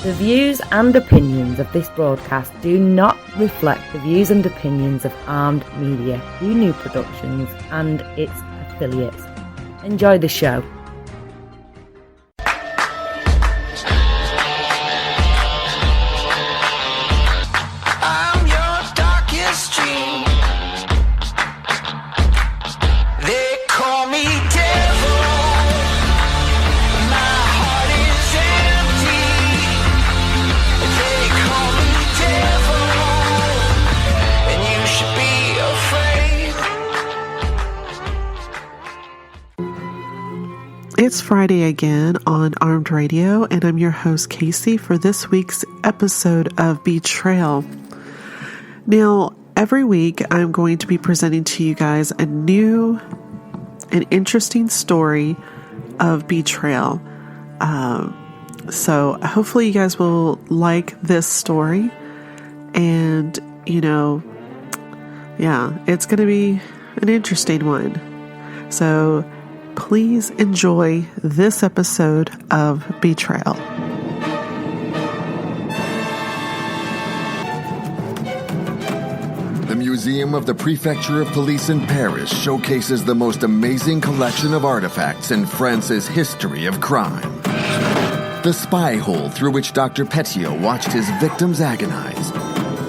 The views and opinions of this broadcast do not reflect the views and opinions of Armed Media, New Productions and its affiliates. Enjoy the show. I'm your darkest dream. They call me devil. My heart is empty. They call me devil, and you should be afraid. It's Friday again on Armed Radio, and I'm your host, Kasy, for this week's episode of Betrayal. Now, every week I'm going to be presenting to you guys a new and interesting story of betrayal. So hopefully you guys will like this story, and, it's going to be an interesting one. So please enjoy this episode of Betrayal. The Museum of the Prefecture of Police in Paris showcases the most amazing collection of artifacts in France's history of crime. The spy hole through which Dr. Petiot watched his victims agonize.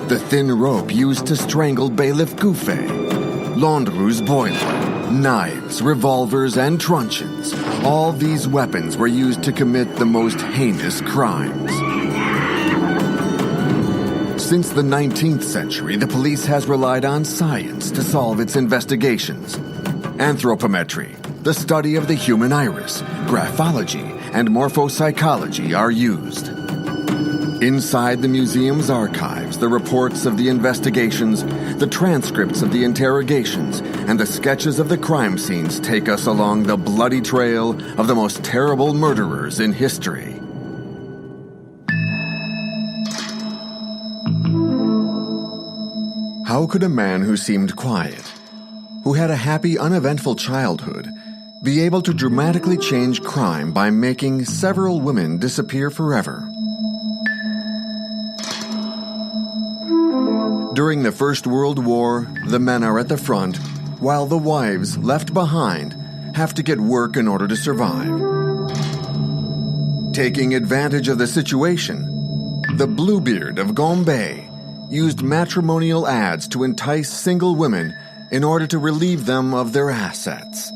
The thin rope used to strangle Bailiff Gouffet. Landru's boiler. Knives, revolvers, and truncheons. All these weapons were used to commit the most heinous crimes. Since the 19th century, the police has relied on science to solve its investigations. Anthropometry, the study of the human iris, graphology, and morphopsychology are used. Inside the museum's archives, the reports of the investigations, the transcripts of the interrogations, and the sketches of the crime scenes take us along the bloody trail of the most terrible murderers in history. How could a man who seemed quiet, who had a happy, uneventful childhood, be able to dramatically change crime by making several women disappear forever? During the First World War, the men are at the front, while the wives, left behind, have to get work in order to survive. Taking advantage of the situation, the Bluebeard of Gambé used matrimonial ads to entice single women in order to relieve them of their assets.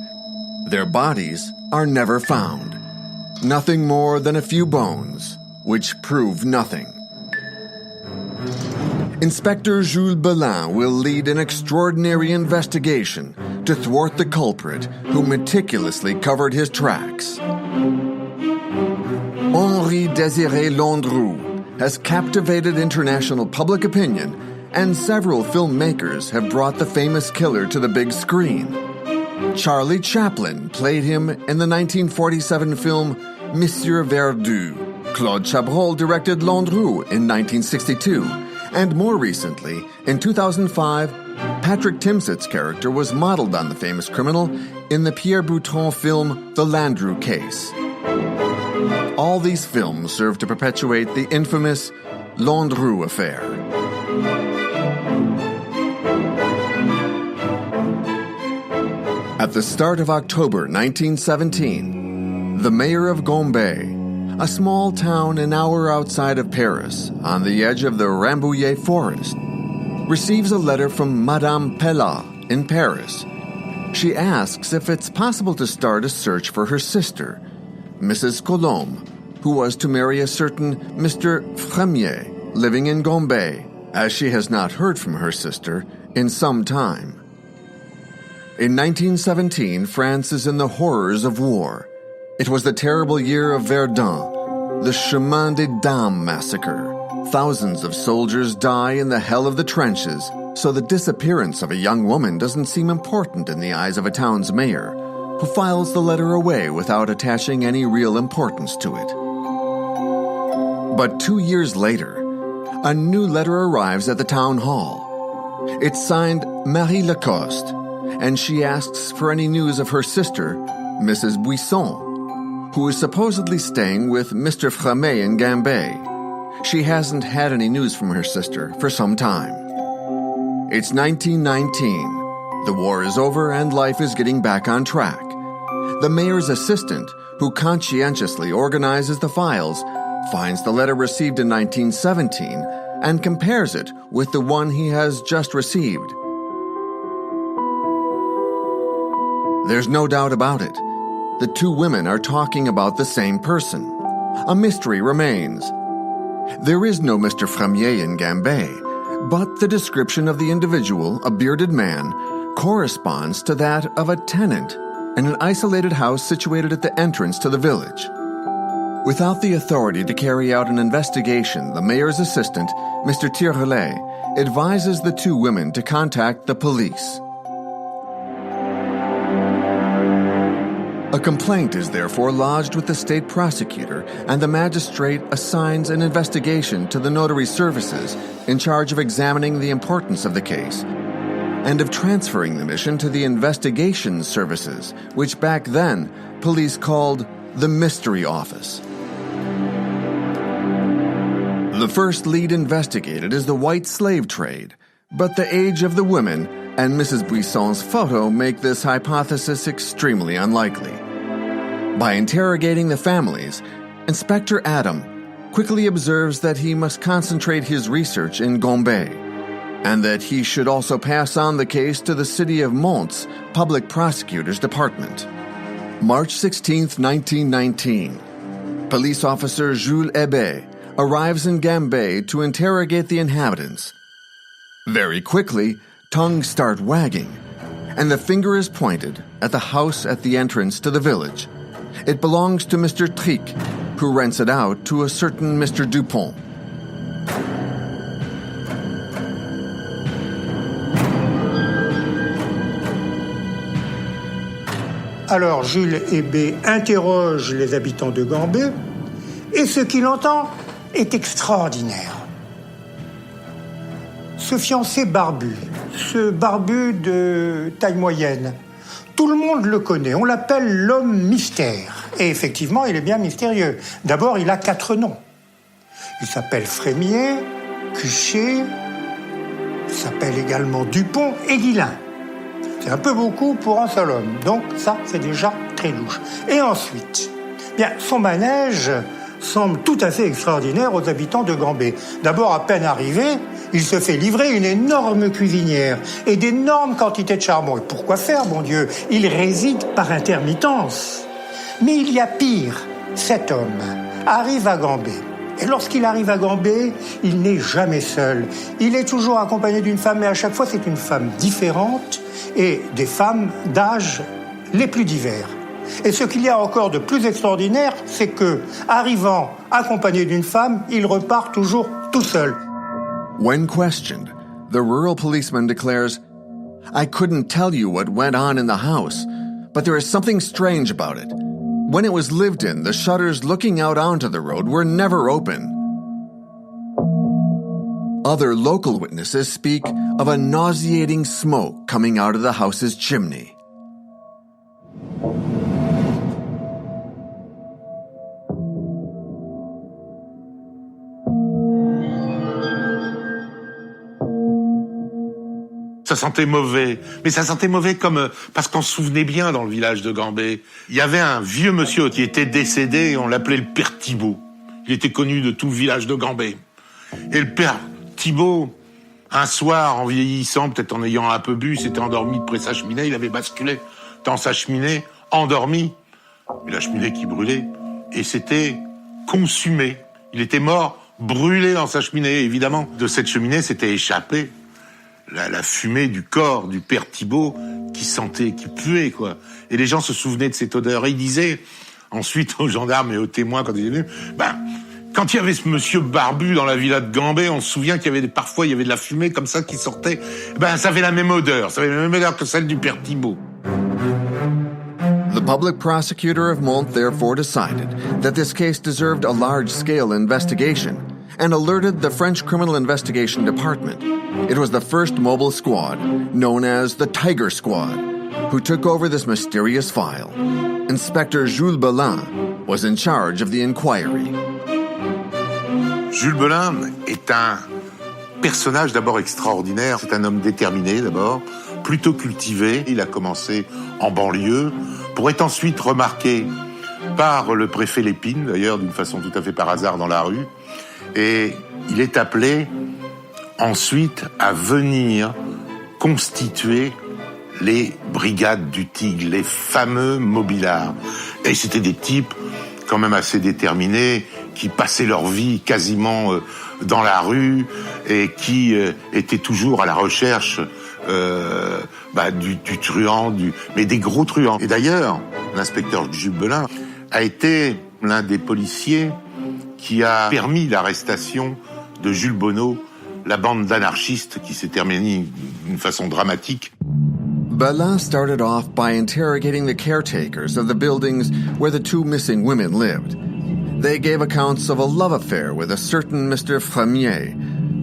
Their bodies are never found. Nothing more than a few bones, which prove nothing. Inspector Jules Belin will lead an extraordinary investigation to thwart the culprit who meticulously covered his tracks. Henri-Désiré Landru has captivated international public opinion, and several filmmakers have brought the famous killer to the big screen. Charlie Chaplin played him in the 1947 film Monsieur Verdoux. Claude Chabrol directed Landru in 1962. And more recently, in 2005, Patrick Timsit's character was modeled on the famous criminal in the Pierre Boutron film The Landru Case. All these films serve to perpetuate the infamous Landru affair. At the start of October 1917, the mayor of Gambé, a small town an hour outside of Paris, on the edge of the Rambouillet forest, receives a letter from Madame Pellat in Paris. She asks if it's possible to start a search for her sister, Mrs. Colombe, who was to marry a certain Mr. Fremier, living in Gambé, as she has not heard from her sister in some time. In 1917, France is in the horrors of war. It was the terrible year of Verdun, the Chemin des Dames massacre. Thousands of soldiers die in the hell of the trenches, so the disappearance of a young woman doesn't seem important in the eyes of a town's mayor, who files the letter away without attaching any real importance to it. But 2 years later, a new letter arrives at the town hall. It's signed Marie Lacoste, and she asks for any news of her sister, Mrs. Buisson, who is supposedly staying with Mr. Framet in Gambé. she hasn't had any news from her sister for some time. It's 1919. The war is over and life is getting back on track. The mayor's assistant, who conscientiously organizes the files, finds the letter received in 1917 and compares it with the one he has just received. There's no doubt about it. The two women are talking about the same person. A mystery remains. There is no Mr. Fremier in Gambé, but the description of the individual, a bearded man, corresponds to that of a tenant in an isolated house situated at the entrance to the village. Without the authority to carry out an investigation, the mayor's assistant, Mr. Tirelay, advises the two women to contact the police. A complaint is therefore lodged with the state prosecutor, and the magistrate assigns an investigation to the notary services in charge of examining the importance of the case and of transferring the mission to the investigation services, which back then police called the Mystery Office. The first lead investigated is the white slave trade, but the age of the women and Mrs. Buisson's photo make this hypothesis extremely unlikely. By interrogating the families, Inspector Adam quickly observes that he must concentrate his research in Gambé, and that he should also pass on the case to the City of Mont's Public Prosecutor's Department. March 16, 1919. Police officer Jules Hébé arrives in Gambé to interrogate the inhabitants. Very quickly, tongues start wagging, and the finger is pointed at the house at the entrance to the village. It belongs to Mr. Trick, who rents it out to a certain Mr. Dupont. Alors Jules Hébé interroge les habitants de Gambé, et ce qu'il entend est extraordinaire. Ce fiancé barbu, ce barbu de taille moyenne, tout le monde le connaît, on l'appelle l'homme mystère. Et effectivement, il est bien mystérieux. D'abord, il a 4 noms. Il s'appelle Frémier, Cuchet, il s'appelle également Dupont et Guillain. C'est un peu beaucoup pour un seul homme, donc ça, c'est déjà très louche. Et ensuite, bien, son manège semble tout à fait extraordinaire aux habitants de Gambé. D'abord, à peine arrivé, il se fait livrer une énorme cuisinière et d'énormes quantités de charbon. Et pourquoi faire, bon Dieu? Il réside par intermittence. Mais il y a pire. Cet homme arrive à Gambé. Et lorsqu'il arrive à Gambé, il n'est jamais seul. Il est toujours accompagné d'une femme, mais à chaque fois, c'est une femme différente et des femmes d'âge les plus divers. Et ce qu'il y a encore de plus extraordinaire, c'est que, arrivant accompagné d'une femme, il repart toujours tout seul. When questioned, the rural policeman declares, "I couldn't tell you what went on in the house, but there is something strange about it. When it was lived in, the shutters looking out onto the road were never open." Other local witnesses speak of a nauseating smoke coming out of the house's chimney. Ça sentait mauvais, mais ça sentait mauvais comme parce qu'on se souvenait bien dans le village de Gambé. Il y avait un vieux monsieur qui était décédé et on l'appelait le père Thibault. Il était connu de tout le village de Gambé. Et le père Thibault, un soir, en vieillissant, peut-être en ayant un peu bu, s'était endormi près de sa cheminée, il avait basculé dans sa cheminée, endormi. Et la cheminée qui brûlait, et c'était consumé. Il était mort, brûlé dans sa cheminée. Et évidemment, de cette cheminée s'était échappé la fumée du corps du père Thibault qui sentait, qui puait, quoi. Et les gens se souvenaient de cette odeur. Et ils disaient ensuite aux gendarmes et aux témoins quand ils étaient venus, quand il y avait ce monsieur barbu dans la villa de Gambé, on se souvient qu'il y avait parfois il y avait de la fumée comme ça qui sortait. Ça avait la même odeur. Ça avait la même odeur que celle du père Thibault. The public prosecutor of Mont therefore decided that this case deserved a large-scale investigation and alerted the French Criminal Investigation Department. It was the first mobile squad, known as the Tiger Squad, who took over this mysterious file. Inspector Jules Belin was in charge of the inquiry. Jules Belin est un personnage d'abord extraordinaire. C'est un homme déterminé d'abord, plutôt cultivé. Il a commencé en banlieue pour être ensuite remarqué par le préfet Lépine, d'ailleurs d'une façon tout à fait par hasard dans la rue. Et il est appelé ensuite à venir constituer les brigades du Tigre, les fameux mobilards. Et c'était des types quand même assez déterminés, qui passaient leur vie quasiment dans la rue et qui étaient toujours à la recherche du truand, mais des gros truands. Et d'ailleurs, l'inspecteur Jules Belin a été l'un des policiers qui a permis l'arrestation de Jules Bonneau, la bande d'anarchistes qui s'est terminée d'une façon dramatique. Belin started off by interrogating the caretakers of the buildings where the two missing women lived. They gave accounts of a love affair with a certain Mr. Fremier,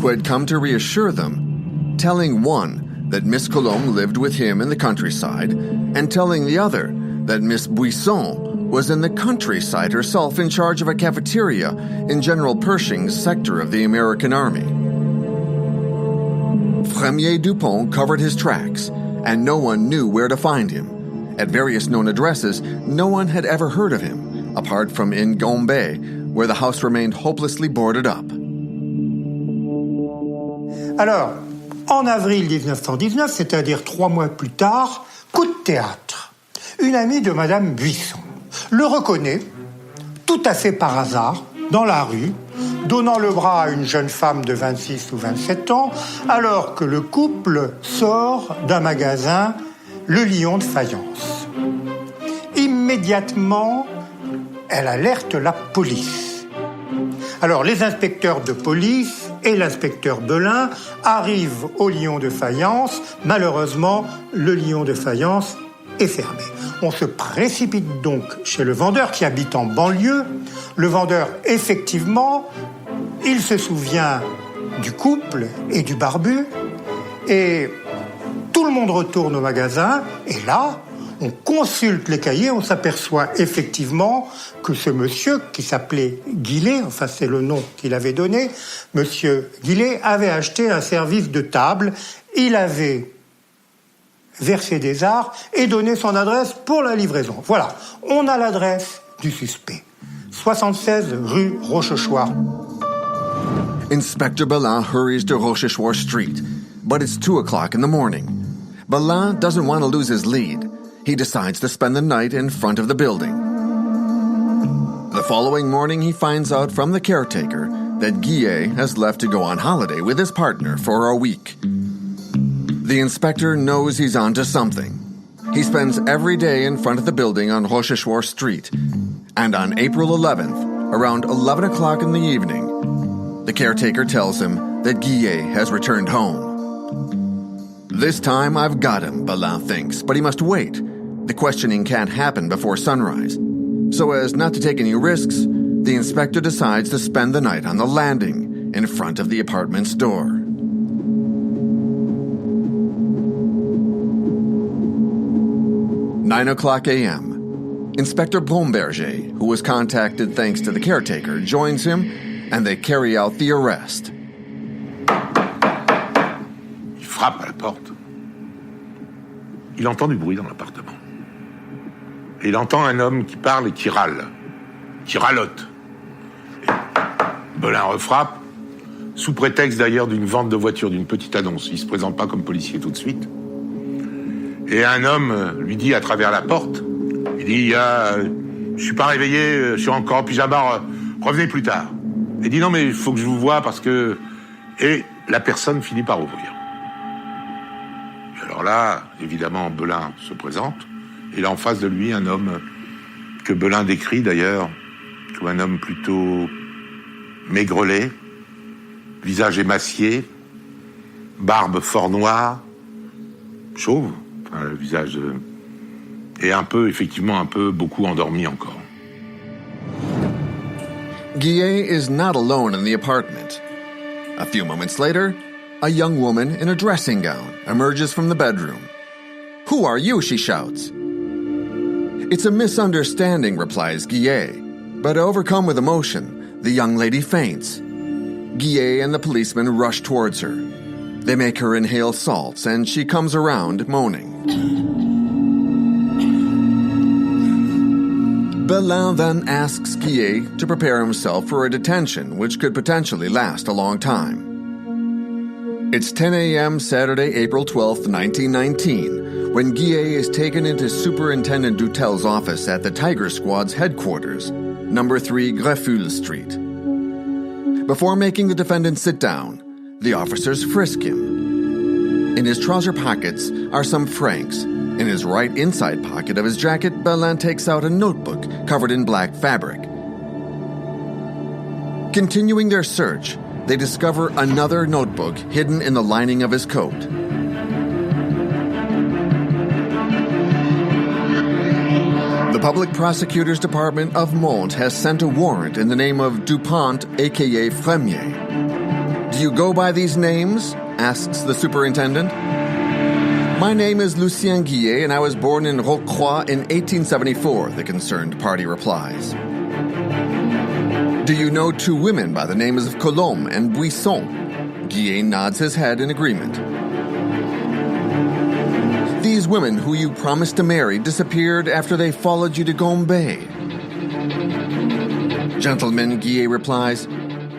who had come to reassure them, telling one that Miss Colombe lived with him in the countryside, and telling the other that Miss Buisson was in the countryside herself in charge of a cafeteria in General Pershing's sector of the American Army. Fremier Dupont covered his tracks, and no one knew where to find him. At various known addresses, no one had ever heard of him, apart from in Gombe, where the house remained hopelessly boarded up. Alors, en avril 1919, c'est-à-dire 3 mois plus tard, coup de théâtre. Une amie de Madame Buisson le reconnaît, tout à fait par hasard, dans la rue, donnant le bras à une jeune femme de 26 ou 27 ans, alors que le couple sort d'un magasin, le Lion de Faïence. Immédiatement, elle alerte la police. Alors, les inspecteurs de police et l'inspecteur Belin arrivent au Lion de Faïence. Malheureusement, le Lion de Faïence est fermé. On se précipite donc chez le vendeur qui habite en banlieue. Le vendeur, effectivement, il se souvient du couple et du barbu. Et tout le monde retourne au magasin. Et là, on consulte les cahiers, on s'aperçoit effectivement que ce monsieur, qui s'appelait Guillet, enfin c'est le nom qu'il avait donné, monsieur Guillet avait acheté un service de table, il avait versé des arts et donné son adresse pour la livraison. Voilà, on a l'adresse du suspect. 76 rue Rochechouart. Inspector Belin hurries to Rochechouart Street, but it's 2 o'clock in the morning. Belin doesn't want to lose his lead. He decides to spend the night in front of the building. The following morning, he finds out from the caretaker that Guillet has left to go on holiday with his partner for a week. The inspector knows he's onto something. He spends every day in front of the building on Rochechouart Street. And on April 11th, around 11 o'clock in the evening, the caretaker tells him that Guillet has returned home. This time I've got him, Belin thinks, but he must wait. The questioning can't happen before sunrise. So as not to take any risks, the inspector decides to spend the night on the landing in front of the apartment's door. "9 o'clock a.m. Inspector Bomberger, who was contacted thanks to the caretaker, joins him, and they carry out the arrest. Il frappe à la porte. Il entend du bruit dans l'appartement. Et il entend un homme qui parle et qui râle, qui ralote. Et Belin refrappe, sous prétexte d'ailleurs d'une vente de voiture, d'une petite annonce. Il se présente pas comme policier tout de suite. Et un homme lui dit à travers la porte, il dit je suis pas réveillé, je suis encore en pyjama, revenez plus tard. Il dit non mais il faut que je vous voie parce que... Et la personne finit par ouvrir. Et alors là, évidemment, Belin se présente. Et là, en face de lui, un homme que Belin décrit d'ailleurs comme un homme plutôt maigrelet, visage émacié, barbe fort noire, chauve, enfin, le visage... et un peu, effectivement, beaucoup endormi encore. Guillet is not alone in the apartment. A few moments later, a young woman in a dressing gown emerges from the bedroom. "Who are you?" she shouts. "It's a misunderstanding," replies Guillet. But overcome with emotion, the young lady faints. Guillet and the policeman rush towards her. They make her inhale salts, and she comes around, moaning. Belin then asks Guillet to prepare himself for a detention which could potentially last a long time. It's 10 a.m. Saturday, April 12, 1919, when Guillet is taken into Superintendent Dutel's office at the Tiger Squad's headquarters, number 3 Greffule Street. Before making the defendant sit down, the officers frisk him. In his trouser pockets are some francs. In his right inside pocket of his jacket, Belin takes out a notebook covered in black fabric. Continuing their search, they discover another notebook hidden in the lining of his coat. The Public Prosecutor's Department of Mont has sent a warrant in the name of Dupont, a.k.a. Fremier. Do you go by these names? Asks the superintendent. My name is Lucien Guillet, and I was born in Rocroi in 1874, the concerned party replies. Do you know 2 women by the names of Colombe and Buisson? Guillet nods his head in agreement. These women who you promised to marry disappeared after they followed you to Gombe. Gentlemen, Guillet replies,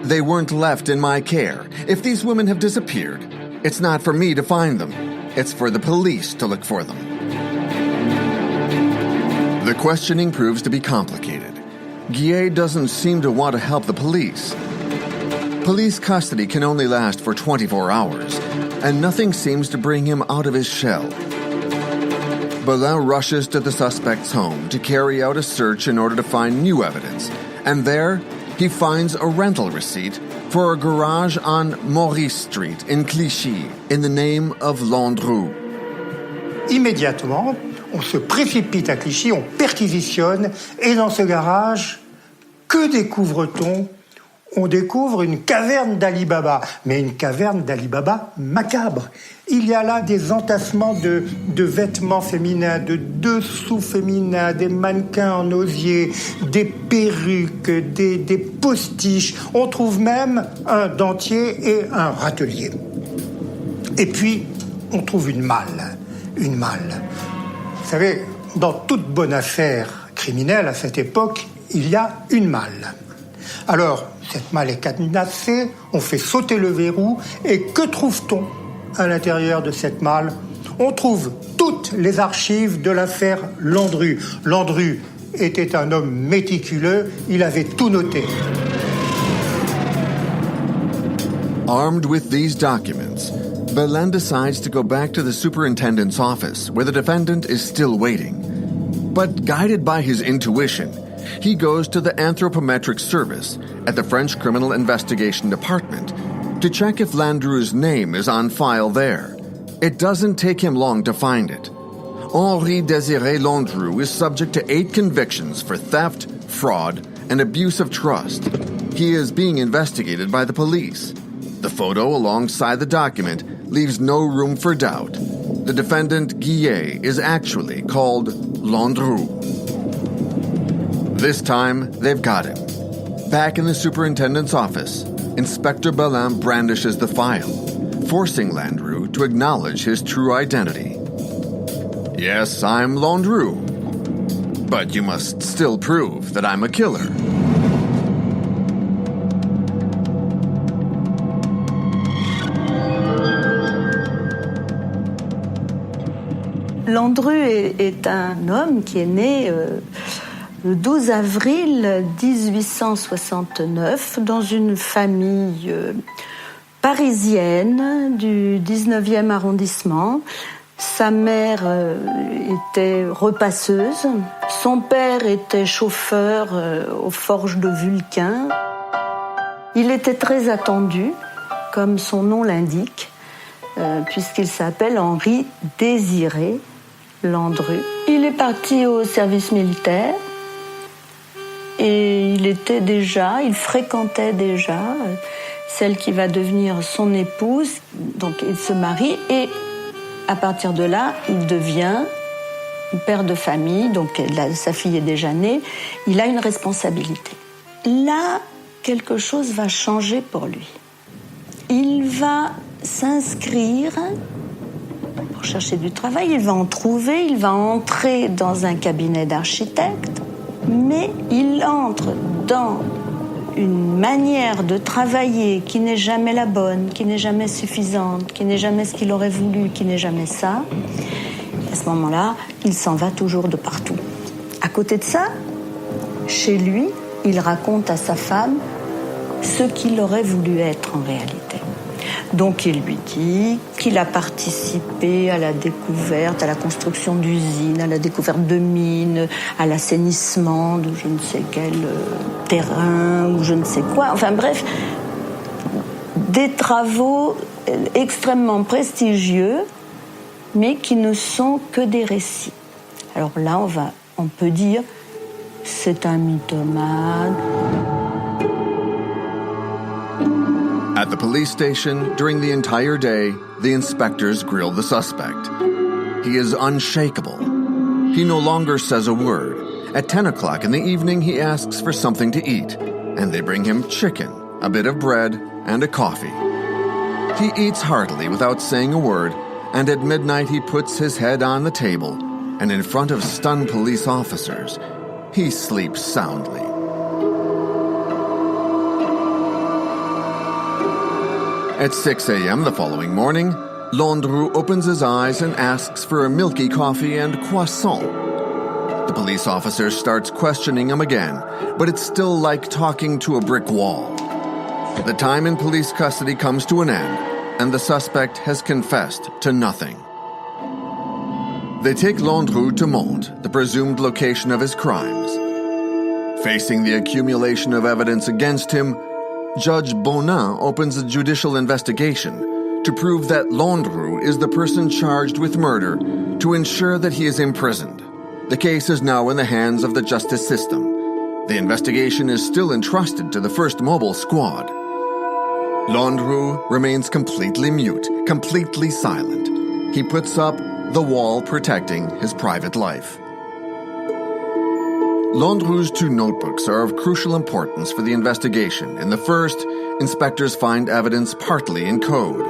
they weren't left in my care. If these women have disappeared, it's not for me to find them. It's for the police to look for them. The questioning proves to be complicated. Guillet doesn't seem to want to help the police. Police custody can only last for 24 hours, and nothing seems to bring him out of his shell. Belin rushes to the suspect's home to carry out a search in order to find new evidence, and there he finds a rental receipt for a garage on Maurice Street in Clichy in the name of Landru. Immédiatement, on se précipite à Clichy, on perquisitionne, et dans ce garage, que découvre-t-on? On découvre une caverne d'Ali Baba, mais une caverne d'Ali Baba macabre. Il y a là des entassements de vêtements féminins, de dessous féminins, des mannequins en osier, des perruques, des postiches. On trouve même un dentier et un râtelier. Et puis, on trouve une malle. Une malle. Vous savez, dans toute bonne affaire criminelle à cette époque, il y a une malle. Alors, cette malle est cadenassée, on fait sauter le verrou, et que trouve-t-on à l'intérieur de cette malle? On trouve toutes les archives de l'affaire Landru. Landru était un homme méticuleux, il avait tout noté. Armed with these documents, Belin decides to go back to the superintendent's office, where the defendant is still waiting. But guided by his intuition, he goes to the anthropometric service at the French Criminal Investigation Department to check if Landru's name is on file there. It doesn't take him long to find it. Henri Désiré Landru is subject to 8 convictions for theft, fraud, and abuse of trust. He is being investigated by the police. The photo alongside the document leaves no room for doubt. The defendant, Guillet, is actually called Landru. This time, they've got him. Back in the superintendent's office, Inspector Belin brandishes the file, forcing Landru to acknowledge his true identity. Yes, I'm Landru, but you must still prove that I'm a killer. Landru est un homme qui est né le 12 avril 1869 dans une famille parisienne du 19e arrondissement. Sa mère était repasseuse, son père était chauffeur aux forges de Vulcain. Il était très attendu, comme son nom l'indique, puisqu'il s'appelle Henri Désiré Landru. Il est parti au service militaire et il fréquentait déjà celle qui va devenir son épouse. Donc il se marie et à partir de là, il devient père de famille. Donc sa fille est déjà née. Il a une responsabilité. Là, quelque chose va changer pour lui. il va s'inscrire pour chercher du travail, il va en trouver, il va entrer dans un cabinet d'architecte, mais il entre dans une manière de travailler qui n'est jamais la bonne, qui n'est jamais suffisante, qui n'est jamais ce qu'il aurait voulu, qui n'est jamais ça. Et à ce moment-là, il s'en va toujours de partout. À côté de ça, chez lui, il raconte à sa femme ce qu'il aurait voulu être en réalité. Donc il lui dit qu'il a participé à la découverte, à la construction d'usines, à la découverte de mines, à l'assainissement de je ne sais quel terrain ou je ne sais quoi. Enfin bref, des travaux extrêmement prestigieux, mais qui ne sont que des récits. Alors là, on peut dire, c'est un mythomane. At the police station, during the entire day, the inspectors grill the suspect. He is unshakable. He no longer says a word. At 10 o'clock in the evening, he asks for something to eat, and they bring him chicken, a bit of bread, and a coffee. He eats heartily without saying a word, and at midnight he puts his head on the table, and in front of stunned police officers, he sleeps soundly. At 6 a.m. the following morning, Landru opens his eyes and asks for a milky coffee and croissant. The police officer starts questioning him again, but it's still like talking to a brick wall. The time in police custody comes to an end, and the suspect has confessed to nothing. They take Landru to Mantes, the presumed location of his crimes. Facing the accumulation of evidence against him, Judge Bonin opens a judicial investigation to prove that Landru is the person charged with murder to ensure that he is imprisoned. The case is now in the hands of the justice system. The investigation is still entrusted to the 1st Mobile Squad. Landru remains completely mute, completely silent. He puts up the wall protecting his private life. Landru's 2 notebooks are of crucial importance for the investigation. In the first, inspectors find evidence partly in code.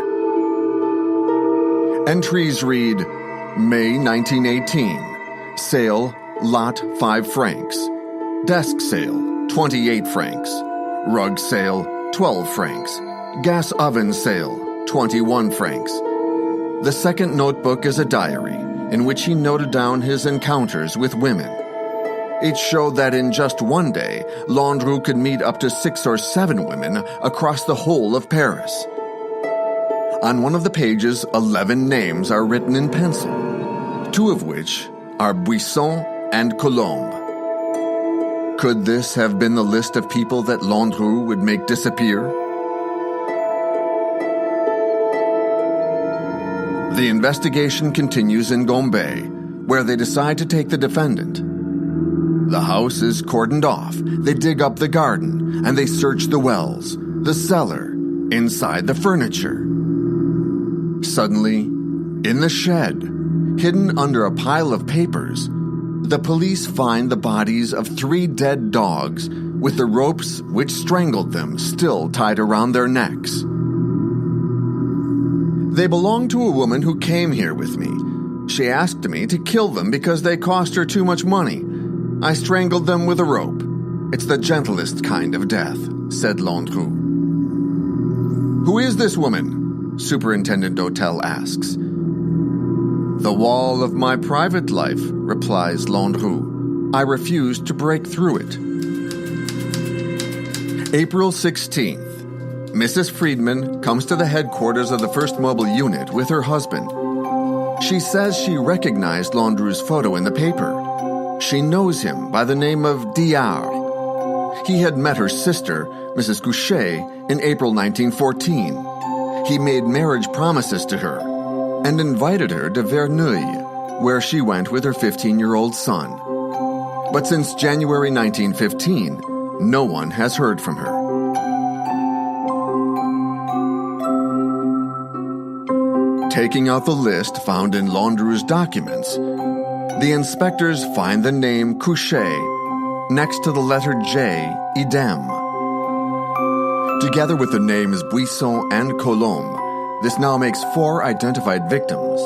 Entries read, May 1918, sale, lot 5 francs. Desk sale, 28 francs. Rug sale, 12 francs. Gas oven sale, 21 francs. The second notebook is a diary in which he noted down his encounters with women. It showed that in just one day, Landru could meet up to 6 or 7 women across the whole of Paris. On one of the pages, 11 names are written in pencil, 2 of which are Buisson and Colombe. Could this have been the list of people that Landru would make disappear? The investigation continues in Gombe, where they decide to take the defendant. The house is cordoned off. They dig up the garden, and they search the wells, the cellar, inside the furniture. Suddenly, in the shed, hidden under a pile of papers, the police find the bodies of 3 dead dogs with the ropes which strangled them still tied around their necks. They belong to a woman who came here with me. She asked me to kill them because they cost her too much money. I strangled them with a rope. It's the gentlest kind of death, said Landru. Who is this woman? Superintendent Dautel asks. The wall of my private life, replies Landru. I refuse to break through it. April 16th. Mrs. Friedman comes to the headquarters of the 1st Mobile Unit with her husband. She says she recognized Landru's photo in the paper. She knows him by the name of Diard. He had met her sister, Mrs. Couchet, in April 1914. He made marriage promises to her and invited her to Verneuil, where she went with her 15-year-old son. But since January 1915, no one has heard from her. Taking out the list found in Landru's documents, the inspectors find the name Couchet next to the letter J, idem. Together with the names Buisson and Colombe, this now makes 4 identified victims.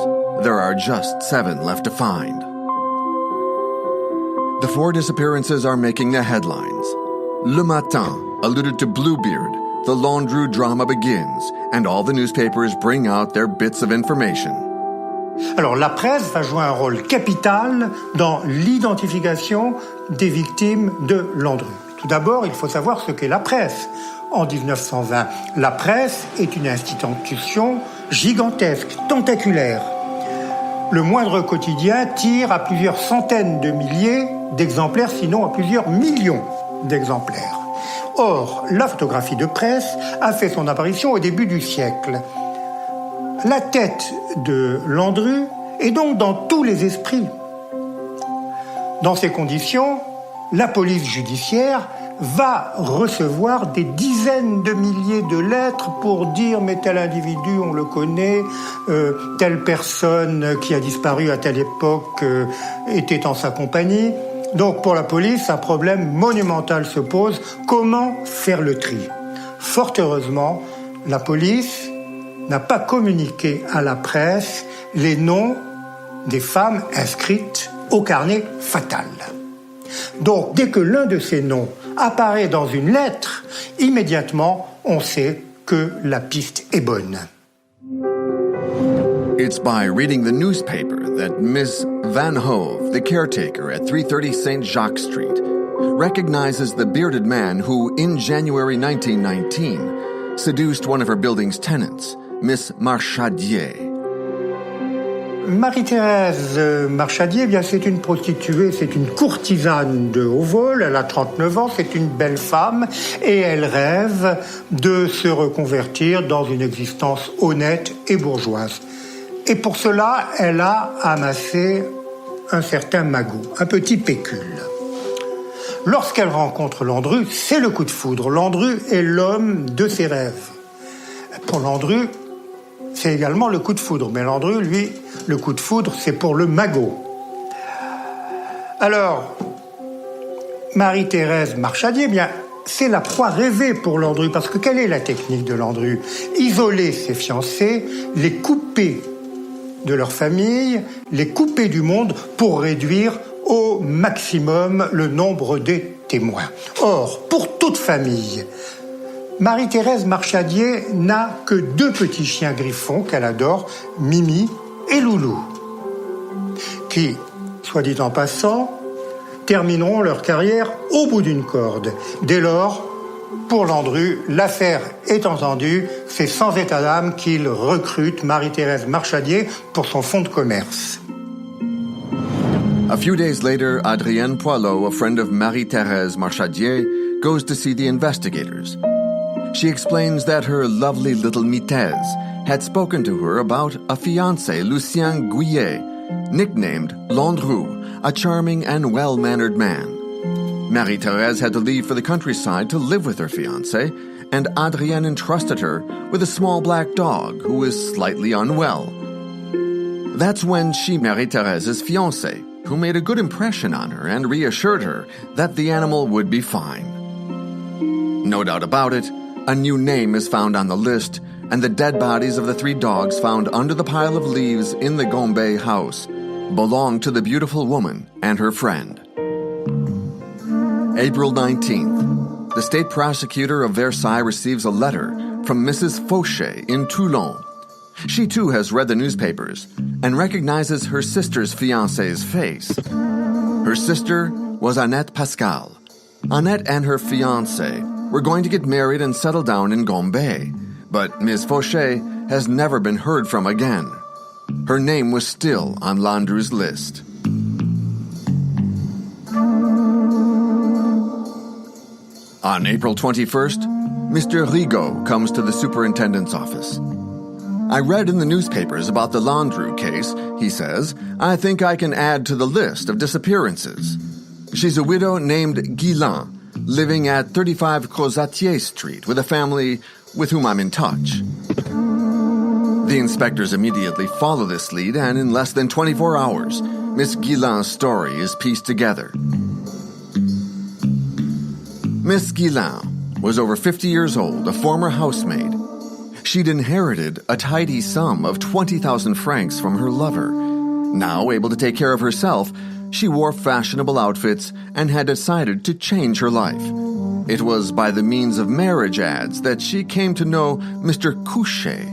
There are just 7 left to find. The 4 disappearances are making the headlines. Le Matin alluded to Bluebeard. The Landru drama begins, and all the newspapers bring out their bits of information. Alors la presse va jouer un rôle capital dans l'identification des victimes de Landru. Tout d'abord, il faut savoir ce qu'est la presse. En 1920, la presse est une institution gigantesque, tentaculaire. Le moindre quotidien tire à plusieurs centaines de milliers d'exemplaires, sinon à plusieurs millions d'exemplaires. Or, la photographie de presse a fait son apparition au début du siècle. La tête de Landru est donc dans tous les esprits. Dans ces conditions, la police judiciaire va recevoir des dizaines de milliers de lettres pour dire « mais tel individu, on le connaît, telle personne qui a disparu à telle époque était en sa compagnie ». Donc pour la police, un problème monumental se pose. Comment faire le tri ? Fort heureusement, la police n'a pas communiqué à la presse les noms des femmes inscrites au carnet fatal. Donc dès que l'un de ces noms apparaît dans une lettre, immédiatement on sait que la piste est bonne. It's by reading the newspaper that Miss Van Hove, the caretaker at 330 St. Jacques Street, recognizes the bearded man who, in January 1919, seduced one of her building's tenants, Miss Marchadier. Marie-Thérèse Marchadier, eh bien, c'est une prostituée, c'est une courtisane de haut vol, elle a 39 ans, c'est une belle femme et elle rêve de se reconvertir dans une existence honnête et bourgeoise. Et pour cela, elle a amassé un certain magot, un petit pécule. Lorsqu'elle rencontre Landru, c'est le coup de foudre. Landru est l'homme de ses rêves. Pour Landru, c'est également le coup de foudre. Mais Landru, lui, le coup de foudre, c'est pour le magot. Alors, Marie-Thérèse Marchadier, eh bien, c'est la proie rêvée pour Landru. Parce que quelle est la technique de Landru ? Isoler ses fiancés, les couper de leur famille, les couper du monde pour réduire au maximum le nombre des témoins. Or, pour toute famille, Marie-Thérèse Marchadier n'a que 2 petits chiens griffons qu'elle adore, Mimi et Loulou, qui, soit dit en passant, termineront leur carrière au bout d'une corde. Dès lors, pour Landru, l'affaire est entendue, c'est sans état d'âme qu'il recrute Marie-Thérèse Marchadier pour son fonds de commerce. A few days later, Adrienne Poilot, a friend of Marie-Thérèse Marchadier, goes to see the investigators. She explains that her lovely little Mitez had spoken to her about a fiancé, Lucien Gouillet, nicknamed Landru, a charming and well-mannered man. Marie-Thérèse had to leave for the countryside to live with her fiancé, and Adrienne entrusted her with a small black dog who was slightly unwell. That's when she married Thérèse's fiancé, who made a good impression on her and reassured her that the animal would be fine. No doubt about it, a new name is found on the list, and the dead bodies of the 3 dogs found under the pile of leaves in the Gombe house belong to the beautiful woman and her friend. April 19th, the state prosecutor of Versailles receives a letter from Mrs. Fauché in Toulon. She too has read the newspapers and recognizes her sister's fiancé's face. Her sister was Annette Pascal. Annette and her fiancé were going to get married and settle down in Gombe, but Miss Fauché has never been heard from again. Her name was still on Landru's list. On April 21st, Mr. Rigaud comes to the superintendent's office. I read in the newspapers about the Landru case, he says. I think I can add to the list of disappearances. She's a widow named Guillain, living at 35 Crozatier Street with a family with whom I'm in touch. The inspectors immediately follow this lead, and in less than 24 hours, Miss Guillin's story is pieced together. Miss Guillin, was over 50 years old, a former housemaid. She'd inherited a tidy sum of 20,000 francs from her lover. Now able to take care of herself, she wore fashionable outfits and had decided to change her life. It was by the means of marriage ads that she came to know Mr. Couchet.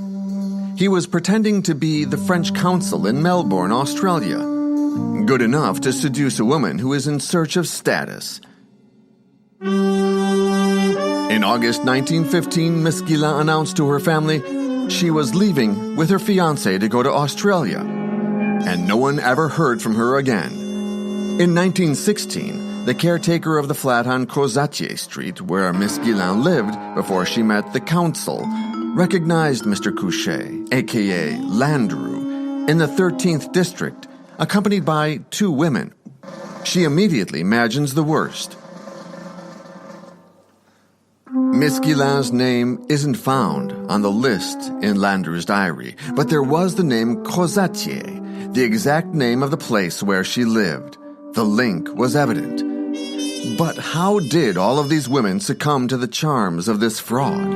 He was pretending to be the French consul in Melbourne, Australia. Good enough to seduce a woman who is in search of status. In August 1915, Miss Guillain announced to her family she was leaving with her fiancé to go to Australia, and no one ever heard from her again. In 1916, the caretaker of the flat on Crozatier Street, where Miss Guillain lived before she met the consul, recognized Mr. Couchet, a.k.a. Landru, in the 13th district, accompanied by 2 women. She immediately imagines the worst. Miss Guillain's name isn't found on the list in Landru's diary, but there was the name Crozatier, the exact name of the place where she lived. The link was evident. But how did all of these women succumb to the charms of this fraud?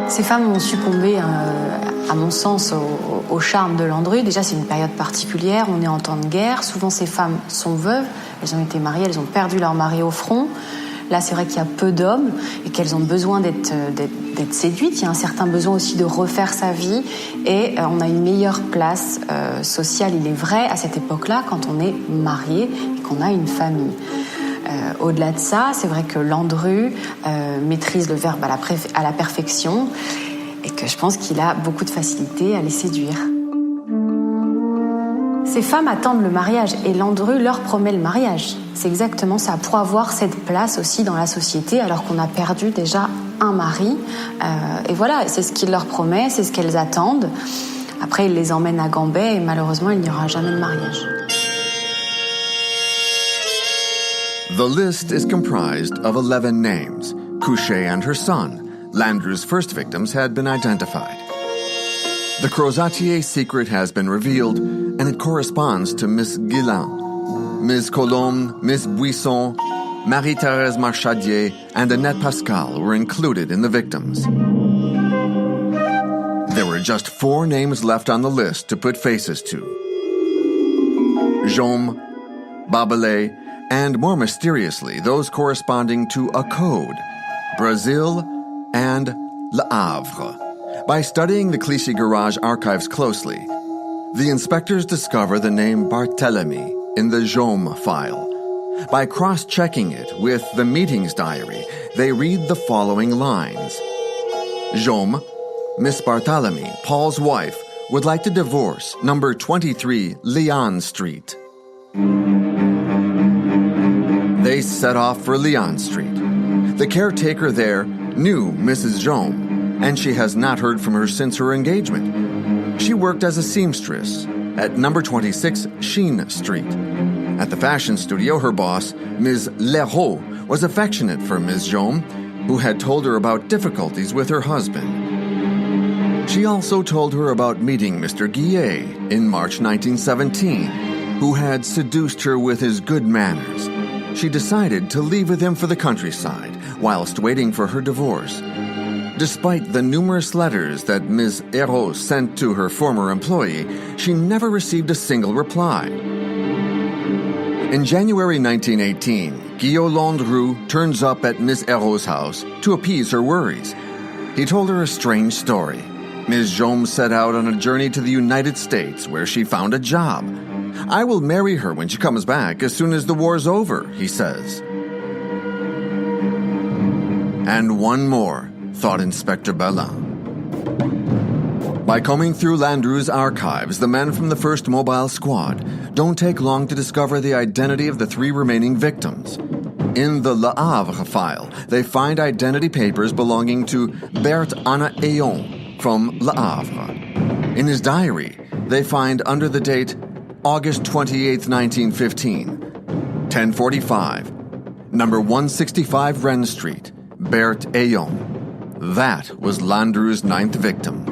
Ces femmes ont succombé, à mon sens, au charme de Landru. Déjà, c'est une période particulière, on est en temps de guerre. Souvent, ces femmes sont veuves, elles ont été mariées, elles ont perdu leur mari au front. Là, c'est vrai qu'il y a peu d'hommes et qu'elles ont besoin d'être séduites. Il y a un certain besoin aussi de refaire sa vie et on a une meilleure place sociale, il est vrai, à cette époque-là, quand on est marié et qu'on a une famille. Au-delà de ça, c'est vrai que Landru maîtrise le verbe à la perfection et que je pense qu'il a beaucoup de facilité à les séduire. Ces femmes attendent le mariage et Landru leur promet le mariage. C'est exactement ça, pour avoir cette place aussi dans la société alors qu'on a perdu déjà un mari. Et voilà, c'est ce qu'il leur promet, c'est ce qu'elles attendent. Après, il les emmène à Gambais et malheureusement, il n'y aura jamais de mariage. The list is comprised of 11 names. Couchet and her son, Landru's first victims, had been identified. The Crozatier secret has been revealed, and it corresponds to Miss Guillain. Ms. Colombe, Miss Buisson, Marie-Thérèse Marchadier, and Annette Pascal were included in the victims. There were just 4 names left on the list to put faces to. Jaume, Babelet, and more mysteriously, those corresponding to a code, Brazil and Le Havre. By studying the Clichy Garage archives closely, the inspectors discover the name Barthélemy in the Jaume file. By cross-checking it with the meetings diary, they read the following lines. Jaume, Miss Barthélemy, Paul's wife, would like to divorce number 23 Leon Street. They set off for Leon Street. The caretaker there knew Mrs. Jaume, and she has not heard from her since her engagement. She worked as a seamstress at number 26 Sheen Street. At the fashion studio, her boss, Ms. Leroux, was affectionate for Ms. Jaume, who had told her about difficulties with her husband. She also told her about meeting Mr. Guillet in March 1917, who had seduced her with his good manners. She decided to leave with him for the countryside whilst waiting for her divorce. Despite the numerous letters that Ms. Hérault sent to her former employee, she never received a single reply. In January 1918, Guillaume Landru turns up at Ms. Hérault's house to appease her worries. He told her a strange story. Ms. Jaume set out on a journey to the United States where she found a job. I will marry her when she comes back as soon as the war's over, he says. And one more, thought Inspector Bellin. By combing through Landru's archives, the men from the first mobile squad don't take long to discover the identity of the 3 remaining victims. In the Le Havre file, they find identity papers belonging to Berthe Anna Ayon from Le Havre. In his diary, they find under the date August 28, 1915, 10:45, number 165 Rennes Street, Berthe Ayon. That was Landru's 9th victim.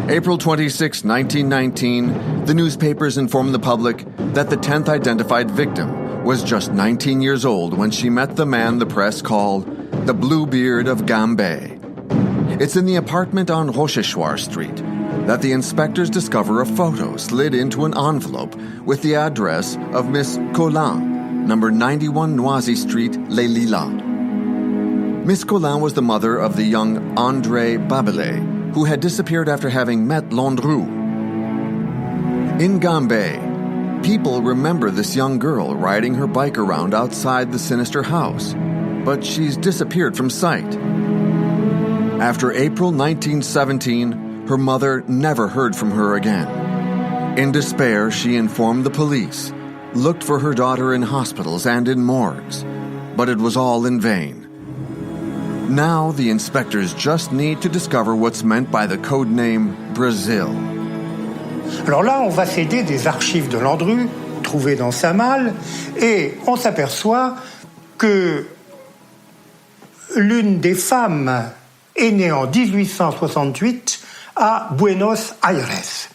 April 26, 1919, the newspapers informed the public that the 10th identified victim was just 19 years old when she met the man the press called the Bluebeard of Gambé. It's in the apartment on Rochechouart Street that the inspectors discover a photo slid into an envelope with the address of Miss Collin, number 91 Noisy Street, Les Lilas. Miss Collin was the mother of the young André Babelet, who had disappeared after having met Landru. In Gambé, people remember this young girl riding her bike around outside the sinister house, but she's disappeared from sight. After April 1917, her mother never heard from her again. In despair, she informed the police, looked for her daughter in hospitals and in morgues, but it was all in vain. Now the inspectors just need to discover what's meant by the code name Brazil. Alors là, on va s'aider des archives de Landru, trouvées dans sa malle, et on s'aperçoit que l'une des femmes est née en 1868 à Buenos Aires.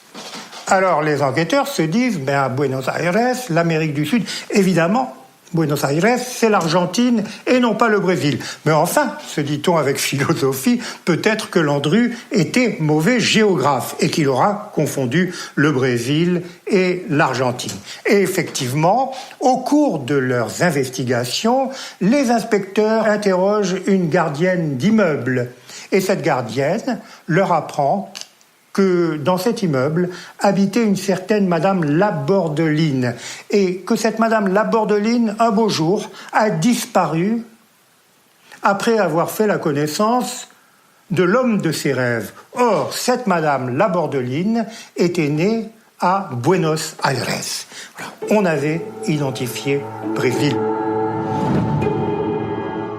Alors les enquêteurs se disent, à Buenos Aires, l'Amérique du Sud, évidemment, Buenos Aires, c'est l'Argentine et non pas le Brésil. Mais enfin, se dit-on avec philosophie, peut-être que Landru était mauvais géographe et qu'il aura confondu le Brésil et l'Argentine. Et effectivement, au cours de leurs investigations, les inspecteurs interrogent une gardienne d'immeuble. Et cette gardienne leur apprend que dans cet immeuble habitait une certaine Madame Labordeline et que cette Madame Labordeline, un beau jour, a disparu après avoir fait la connaissance de l'homme de ses rêves. Or, cette Madame Labordeline était née à Buenos Aires. Voilà. On avait identifié Brésil.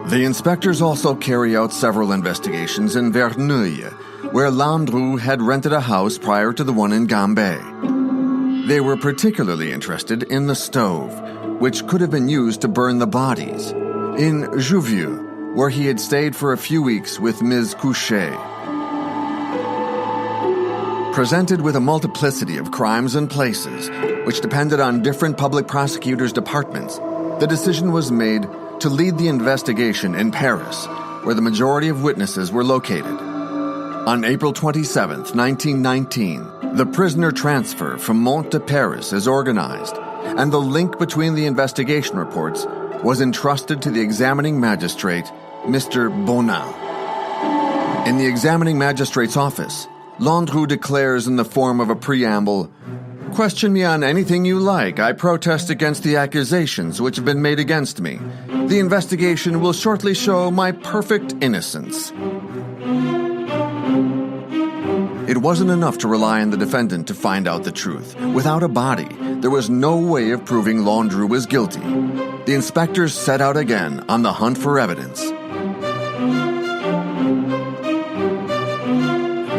The inspectors also carry out several investigations in Verneuil, where Landru had rented a house prior to the one in Gambé. They were particularly interested in the stove, which could have been used to burn the bodies, in Jouvieux, where he had stayed for a few weeks with Ms. Couchet. Presented with a multiplicity of crimes and places, which depended on different public prosecutors' departments, the decision was made to lead the investigation in Paris, where the majority of witnesses were located. On April 27, 1919, the prisoner transfer from Mont de Paris is organized, and the link between the investigation reports was entrusted to the examining magistrate, Mr. Bonin. In the examining magistrate's office, Landru declares in the form of a preamble, "Question me on anything you like. I protest against the accusations which have been made against me. The investigation will shortly show my perfect innocence." It wasn't enough to rely on the defendant to find out the truth. Without a body, there was no way of proving Landru was guilty. The inspectors set out again on the hunt for evidence.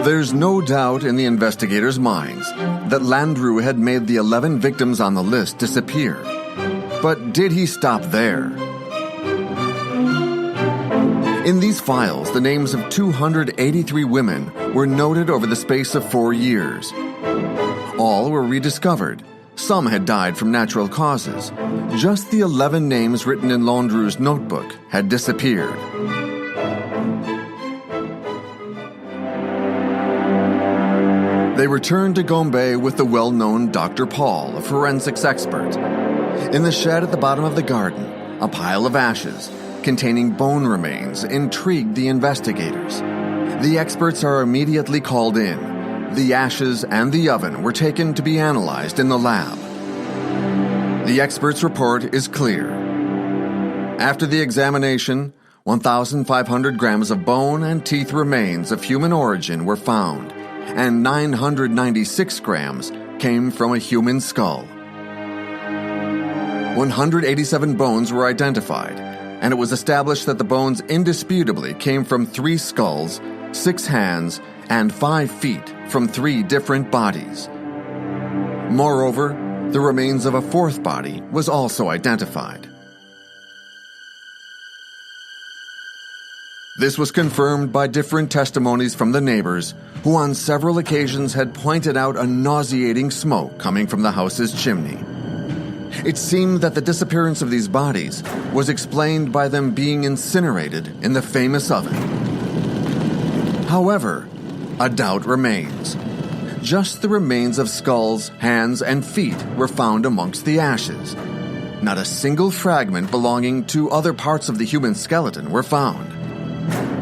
There's no doubt in the investigators' minds that Landru had made the 11 victims on the list disappear. But did he stop there? In these files, the names of 283 women were noted over the space of 4 years. All were rediscovered. Some had died from natural causes. Just the 11 names written in Landru's notebook had disappeared. They returned to Gombe with the well-known Dr. Paul, a forensics expert. In the shed at the bottom of the garden, a pile of ashes containing bone remains intrigued the investigators. The experts are immediately called in. The ashes and the oven were taken to be analyzed in the lab. The experts' report is clear. After the examination, 1,500 grams of bone and teeth remains of human origin were found, and 996 grams came from a human skull. 187 bones were identified, and it was established that the bones indisputably came from 3 skulls, 6 hands, and 5 feet from 3 different bodies. Moreover, the remains of a 4th body was also identified. This was confirmed by different testimonies from the neighbors, who on several occasions had pointed out a nauseating smoke coming from the house's chimney. It seemed that the disappearance of these bodies was explained by them being incinerated in the famous oven. However, a doubt remains. Just the remains of skulls, hands, and feet were found amongst the ashes. Not a single fragment belonging to other parts of the human skeleton were found.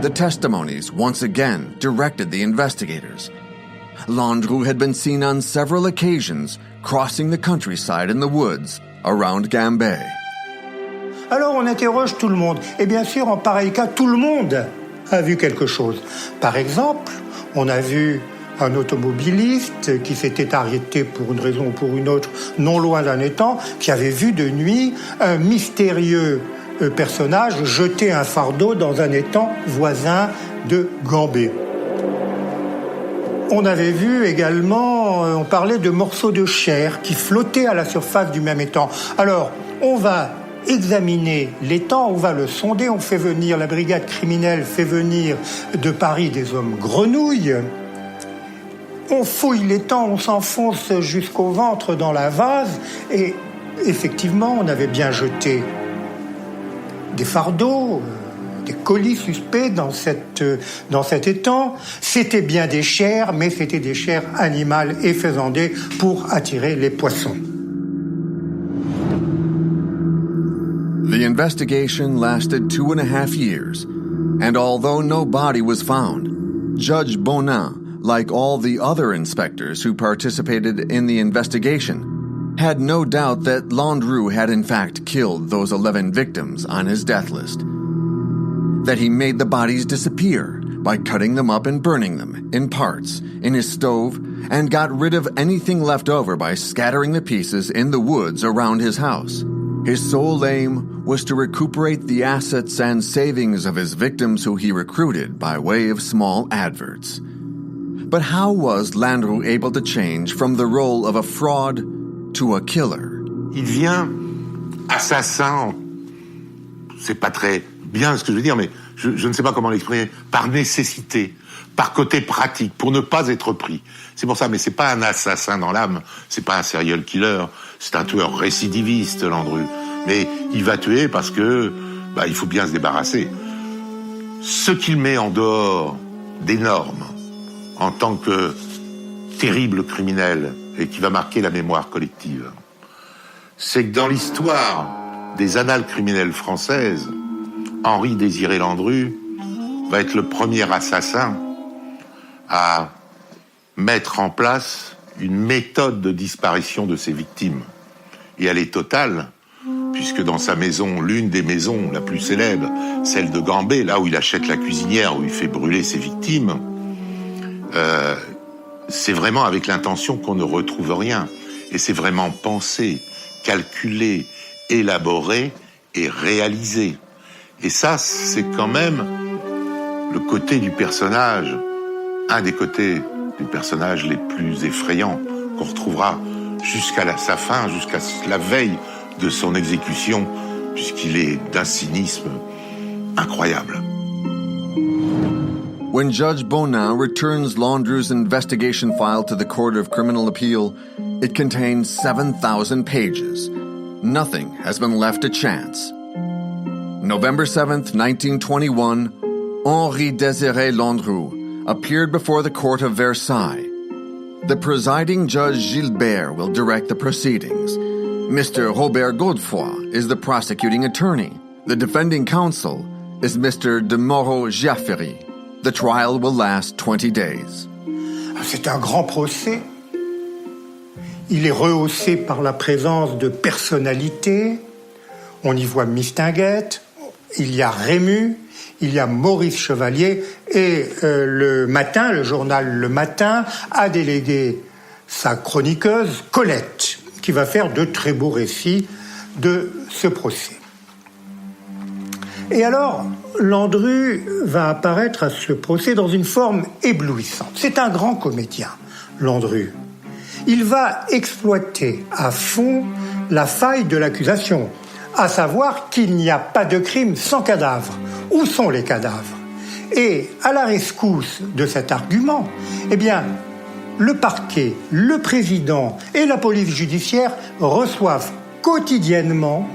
The testimonies once again directed the investigators. Landru had been seen on several occasions crossing the countryside in the woods around Gambé. Alors on interroge tout le monde. Et bien sûr, en pareil cas, tout le monde a vu quelque chose. Par exemple, on a vu un automobiliste qui s'était arrêté pour une raison ou pour une autre, non loin d'un étang, qui avait vu de nuit un mystérieux personnage jeter un fardeau dans un étang voisin de Gambé. On avait vu également, on parlait de morceaux de chair qui flottaient à la surface du même étang. Alors, on va examiner l'étang, on va le sonder, on fait venir, la brigade criminelle fait venir de Paris des hommes grenouilles. On fouille l'étang, on s'enfonce jusqu'au ventre dans la vase et effectivement, on avait bien jeté des fardeaux, des colis suspects dans cet étang. C'était bien des chairs, mais c'était des chairs animales effaisandées pour attirer les poissons. The investigation lasted 2.5 years, and although no body was found, Judge Bonin, like all the other inspectors who participated in the investigation, had no doubt that Landru had in fact killed those 11 victims on his death list. That he made the bodies disappear by cutting them up and burning them in parts in his stove, and got rid of anything left over by scattering the pieces in the woods around his house. His sole aim was to recuperate the assets and savings of his victims who he recruited by way of small adverts. But how was Landru able to change from the role of a fraud to a killer? Il devient assassin. C'est pas très bien ce que je veux dire, mais je ne sais pas comment l'exprimer. Par nécessité, par côté pratique, pour ne pas être pris. C'est pour ça, mais c'est pas un assassin dans l'âme, c'est pas un serial killer, c'est un tueur récidiviste, Landru. Mais il va tuer parce que, il faut bien se débarrasser. Ce qu'il met en dehors des normes, en tant que terrible criminel, et qui va marquer la mémoire collective, c'est que dans l'histoire des annales criminelles françaises, Henri-Désiré Landru va être le premier assassin à mettre en place une méthode de disparition de ses victimes. Et elle est totale, puisque dans sa maison, l'une des maisons la plus célèbre, celle de Gambé, là où il achète la cuisinière, où il fait brûler ses victimes, c'est vraiment avec l'intention qu'on ne retrouve rien. Et c'est vraiment pensé, calculé, élaboré et réalisé. Et ça, c'est quand même le côté du personnage, un des côtés du personnage les plus effrayants qu'on retrouvera jusqu'à sa fin, jusqu'à la veille de son exécution, puisqu'il est d'un cynisme incroyable. When Judge Bonin returns Landru's investigation file to the Court of Criminal Appeal, it contains 7,000 pages. Nothing has been left to chance. November 7th, 1921, Henri-Désiré Landru appeared before the court of Versailles. The presiding Judge Gilbert will direct the proceedings. Mr. Robert Godefroy is the prosecuting attorney. The defending counsel is Mr. de Moreau-Giaferi. The trial will last 20 days. C'est un grand procès. Il est rehaussé par la présence de personnalités. On y voit Mistinguett, il y a Rému, il y a Maurice Chevalier, et le journal Le Matin, a délégué sa chroniqueuse Colette, qui va faire de très beaux récits de ce procès. Et alors, Landru va apparaître à ce procès dans une forme éblouissante. C'est un grand comédien, Landru. Il va exploiter à fond la faille de l'accusation, à savoir qu'il n'y a pas de crime sans cadavre. Où sont les cadavres ? Et à la rescousse de cet argument, eh bien, le parquet, le président et la police judiciaire reçoivent quotidiennement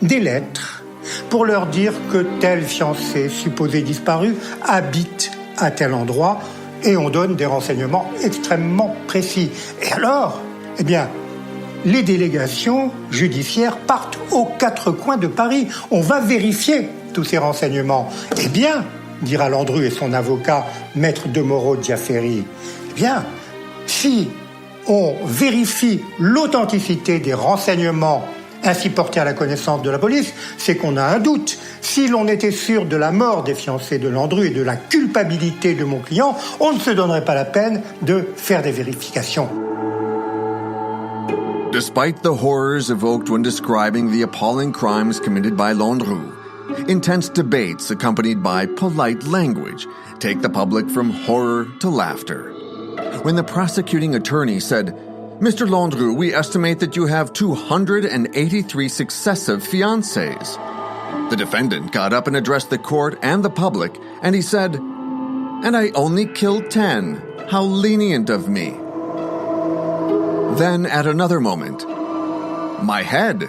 des lettres pour leur dire que tel fiancé supposé disparu habite à tel endroit, et on donne des renseignements extrêmement précis. Et alors, eh bien, les délégations judiciaires partent aux quatre coins de Paris. On va vérifier tous ces renseignements. Eh bien, dira Landru et son avocat, maître de Moreau-Diaferi, eh bien, si on vérifie l'authenticité des renseignements ainsi portés à la connaissance de la police, c'est qu'on a un doute. Si l'on était sûr de la mort des fiancés de Landru et de la culpabilité de mon client, on ne se donnerait pas la peine de faire des vérifications. Despite the horrors evoked when describing the appalling crimes committed by Landru, intense debates accompanied by polite language take the public from horror to laughter. When the prosecuting attorney said, "Mr. Landru, we estimate that you have 283 successive fiancés," the defendant got up and addressed the court and the public, and he said, "And I only killed 10. How lenient of me." Then at another moment, "My head.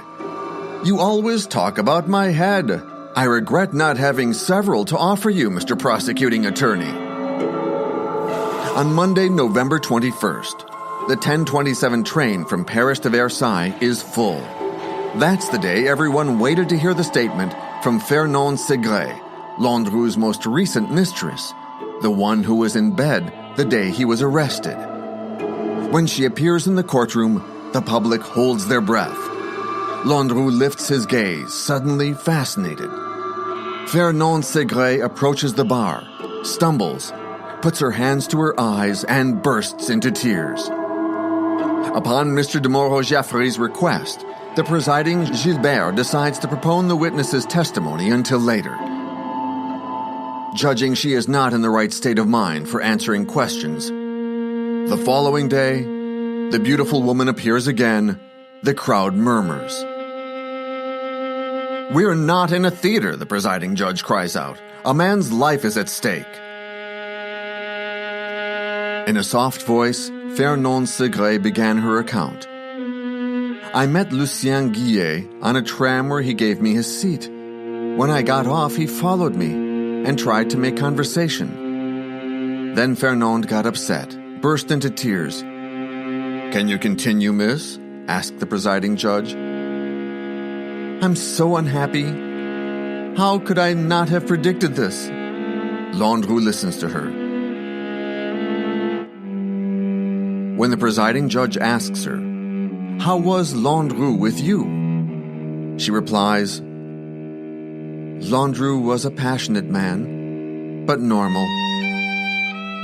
You always talk about my head. I regret not having several to offer you, Mr. Prosecuting Attorney." On Monday, November 21st, the 1027 train from Paris to Versailles is full. That's the day everyone waited to hear the statement from Fernand Segret, Landru's most recent mistress, the one who was in bed the day he was arrested. When she appears in the courtroom, the public holds their breath. Landru lifts his gaze, suddenly fascinated. Fernand Segret approaches the bar, stumbles, puts her hands to her eyes, and bursts into tears. Upon Mr. de Moreau-Jaffrey's request, the presiding Gilbert decides to postpone the witness's testimony until later. Judging she is not in the right state of mind for answering questions, the following day, the beautiful woman appears again. The crowd murmurs. "We're not in a theater," the presiding judge cries out. "A man's life is at stake." In a soft voice, Fernand Segret began her account. "I met Lucien Guillet on a tram where he gave me his seat. When I got off, he followed me and tried to make conversation. Then Fernand got upset, burst into tears. "Can you continue, miss?" asked the presiding judge. "I'm so unhappy. How could I not have predicted this?" Landru listens to her. When the presiding judge asks her, "How was Landru with you?" she replies, "Landru was a passionate man, but normal."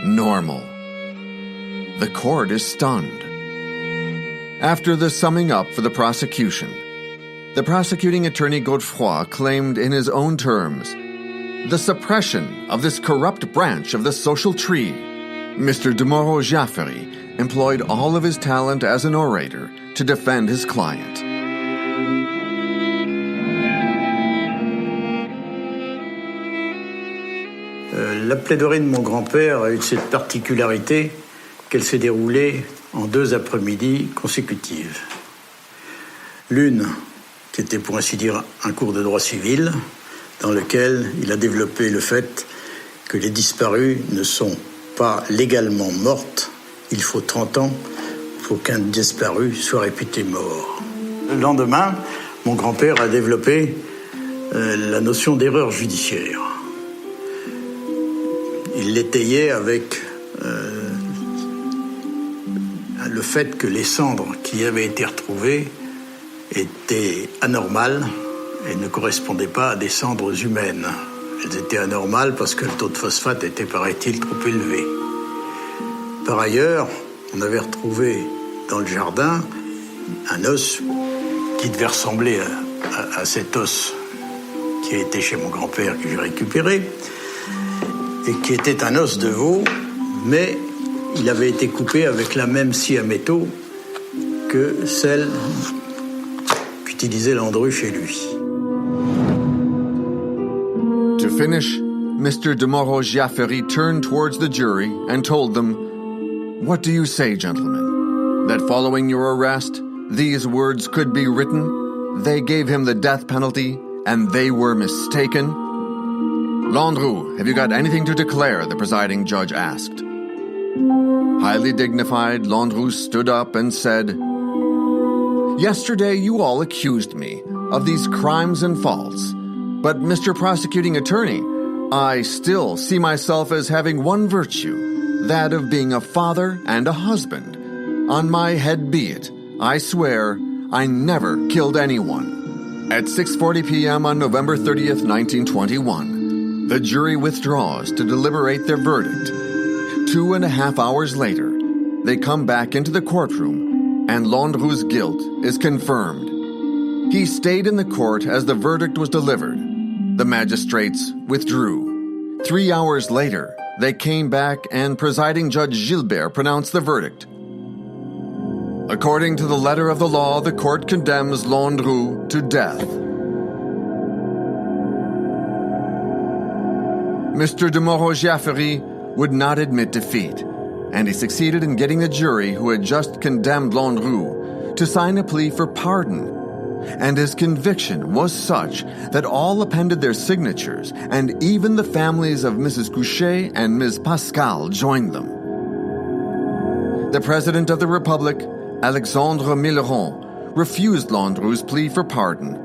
Normal. The court is stunned. After the summing up for the prosecution, the prosecuting attorney Godefroy claimed in his own terms, "The suppression of this corrupt branch of the social tree." Mr. de Moreau-Jaffrey employed all of his talent as an orator to defend his client. La plaidoirie de mon grand-père a eu cette particularité qu'elle s'est déroulée en 2 après-midi consécutives. L'une, qui était pour ainsi dire un cours de droit civil, dans lequel il a développé le fait que les disparues ne sont pas légalement mortes. Il faut 30 ans pour qu'un disparu soit réputé mort. Le lendemain, mon grand-père a développé la notion d'erreur judiciaire. Il l'étayait avec le fait que les cendres qui avaient été retrouvées étaient anormales et ne correspondaient pas à des cendres humaines. Elles étaient anormales parce que le taux de phosphate était, paraît-il, trop élevé. Par ailleurs, on avait retrouvé dans le jardin un os qui devait ressembler à cet os qui a été chez mon grand-père, que j'ai récupéré, et qui était un os de veau, mais il avait été coupé avec la même scie à métaux que celle qu'utilisait Landru chez lui. To finish, Mr. de Moreau-Giaffery turned towards the jury and told them, "What do you say, gentlemen? That following your arrest, these words could be written, 'They gave him the death penalty, and they were mistaken'?" "Landru, have you got anything to declare?" the presiding judge asked. Highly dignified, Landru stood up and said, "Yesterday you all accused me of these crimes and faults, but Mr. Prosecuting Attorney, I still see myself as having one virtue, that of being a father and a husband. On my head be it, I swear, I never killed anyone." At 6:40 p.m. on November 30th, 1921, the jury withdraws to deliberate their verdict. 2.5 hours later, they come back into the courtroom, and Landru's guilt is confirmed. He stayed in the court as the verdict was delivered. The magistrates withdrew. 3 hours later, they came back and presiding Judge Gilbert pronounced the verdict. According to the letter of the law, the court condemns Landru to death. Mr. de Moreau-Giaffery would not admit defeat, and he succeeded in getting the jury who had just condemned Landru to sign a plea for pardon. And his conviction was such that all appended their signatures, and even the families of Mrs. Couchet and Ms. Pascal joined them. The President of the Republic, Alexandre Milleron, refused Landru's plea for pardon,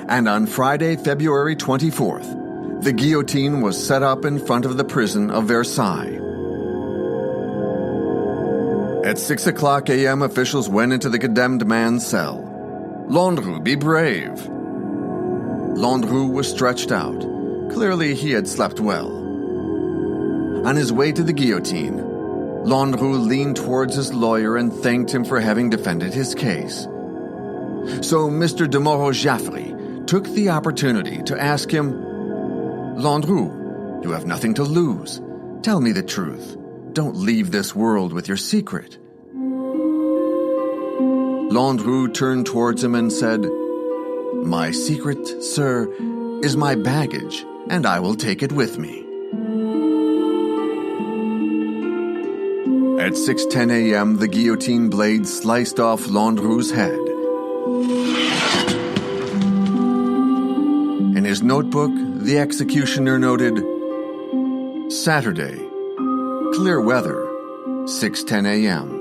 and on Friday, February 24th, the guillotine was set up in front of the prison of Versailles. At 6:00 a.m., officials went into the condemned man's cell. "Landru, be brave." Landru was stretched out. Clearly, he had slept well. On his way to the guillotine, Landru leaned towards his lawyer and thanked him for having defended his case. So Mr. de Moreau-Giaffery took the opportunity to ask him, "Landru, you have nothing to lose. Tell me the truth. Don't leave this world with your secret." Landru turned towards him and said, "My secret, sir, is my baggage, and I will take it with me." At 6:10 a.m., the guillotine blade sliced off Landru's head. In his notebook, the executioner noted, "Saturday, clear weather, 6:10 a.m.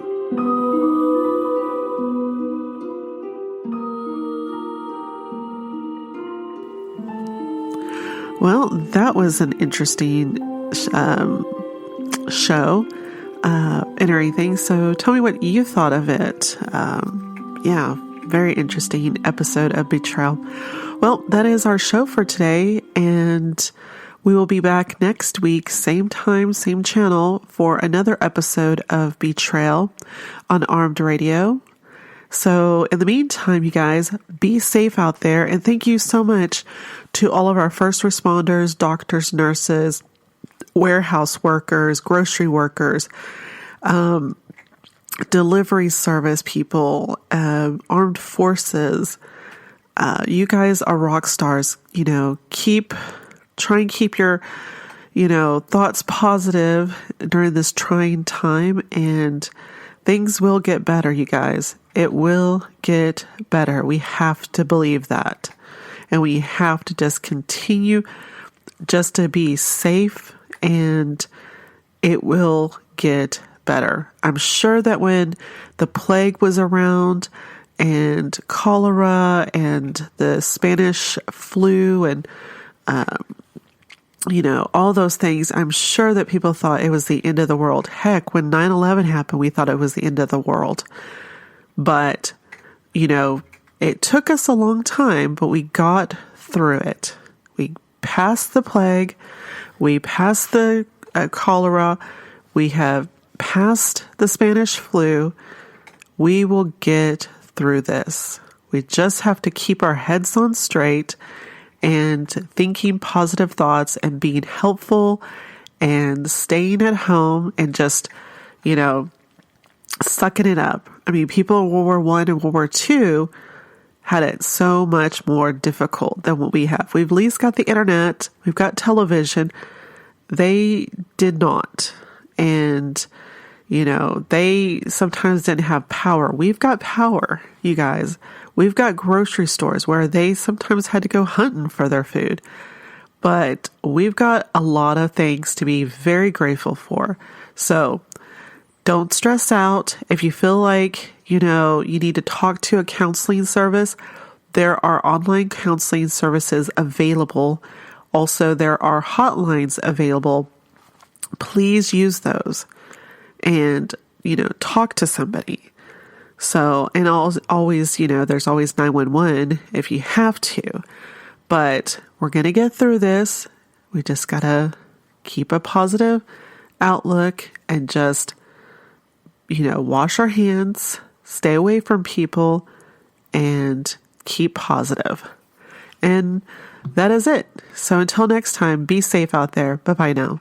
Well, that was an interesting show and everything. So tell me what you thought of it. Yeah, very interesting episode of Betrayal. Well, that is our show for today, and we will be back next week, same time, same channel, for another episode of Betrayal on Armed Radio. So in the meantime, you guys, be safe out there. And thank you so much to all of our first responders, doctors, nurses, warehouse workers, grocery workers, delivery service people, armed forces. You guys are rock stars. Try and keep your, thoughts positive during this trying time, and things will get better, you guys. It will get better. We have to believe that. And we have to just continue just to be safe, and it will get better. I'm sure that when the plague was around, and cholera and the Spanish flu and, all those things, I'm sure that people thought it was the end of the world. Heck, when 9/11 happened, we thought it was the end of the world. But, it took us a long time, but we got through it. We passed the plague. We passed the cholera. We have passed the Spanish flu. We will get through this. We just have to keep our heads on straight and thinking positive thoughts and being helpful and staying at home and just, sucking it up. I mean, people in World War I and World War II had it so much more difficult than what we have. We've at least got the internet. We've got television. they did not. And, you know, they sometimes didn't have power. We've got power, you guys. We've got grocery stores where they sometimes had to go hunting for their food. But we've got a lot of things to be very grateful for. So don't stress out. If you feel like, you know, you need to talk to a counseling service, there are online counseling services available. Also, there are hotlines available. Please use those and, you know, talk to somebody. So, and always, you know, there's always 911 if you have to. But we're going to get through this. We just got to keep a positive outlook and just, you know, wash our hands, stay away from people, and keep positive. And that is it. So until next time, be safe out there. Bye-bye now.